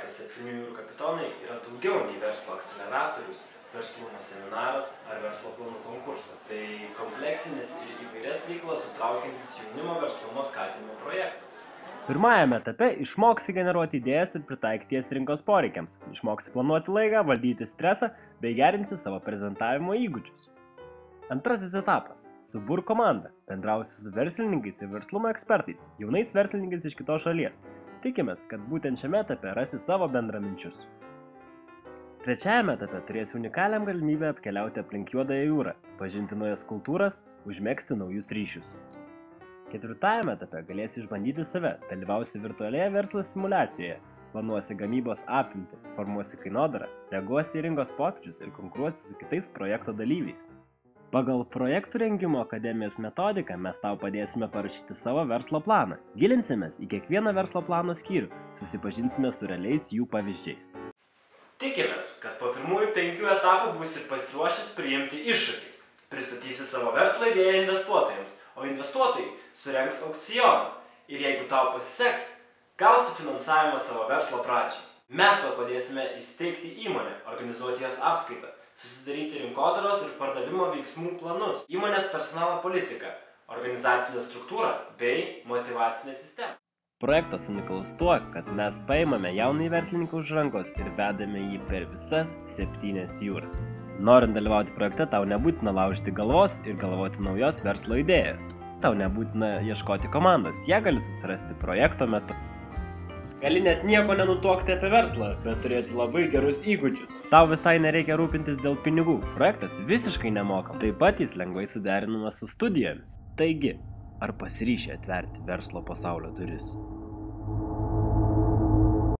projektas 7 jūrų kapitonai yra daugiau nei verslo akceleratorius, verslumo seminaras ar verslo planų konkursas. Tai kompleksinis ir įvairias veiklas sutraukiantis jaunimo verslumo skatinimo projektas. Pirmajame etape išmoksi generuoti idėjas ir pritaikyti jas rinkos poreikiams. Išmoksi planuoti laiką, valdyti stresą bei gerinti savo prezentavimo įgūdžius. Antrasis etapas – subur komandą, bendrausi su verslininkais ir verslumo ekspertais, jaunais verslininkais iš kitos šalies. Tikimės, kad būtent šiame etape rasi savo bendraminčius. Trečiajame etape turėsi unikalią galimybę apkeliauti aplink Juodąją jūrą, pažinti naujas kultūras, užmegzti naujus ryšius. Ketvirtajame etape galėsi išbandyti save, dalyvausi virtualioje verslo simuliacijoje, planuosi gamybos apimtį, formuosi kainodarą, reaguosi į rinkos pokyčius ir konkuruosi su kitais projekto dalyviais. Pagal projektų rengimo akademijos metodiką mes tau padėsime parašyti savo verslo planą. Gilinsimės į kiekvieną verslo plano skyrių, susipažinsime su realiais jų pavyzdžiais. Tikimės, kad po pirmųjų 5 etapų būsi pasiruošęs priimti iššūkį. Pristatysi savo verslo idėją investuotojams, o investuotojai surengs aukcioną. Ir jeigu tau pasiseks, gausi finansavimą savo verslo pradžiai. Mes tau padėsime įsteigti įmonę, organizuoti jos apskaitą, susidaryti rinkodaros ir pardavimo veiksmų planus, įmonės personalo politiką, organizacinę struktūrą bei motyvacinę sistemą. Projektas unikalus tuo, kad mes paimame jaunąjį verslininką už rankos ir vedame jį per visas 7 jūras. Norint dalyvauti projekte, tau nebūtina laužyti galvos ir galvoti naujos verslo idėjas. Tau nebūtina ieškoti komandos, ją gali susirasti projekto metu. Gali net nieko nenutuokti apie verslą, bet turėti labai gerus įgūdžius. Tau visai nereikia rūpintis dėl pinigų. Projektas visiškai nemokam. Taip pat jis lengvai suderinamas su studijomis. Taigi, ar pasiryši atverti verslo pasaulio duris?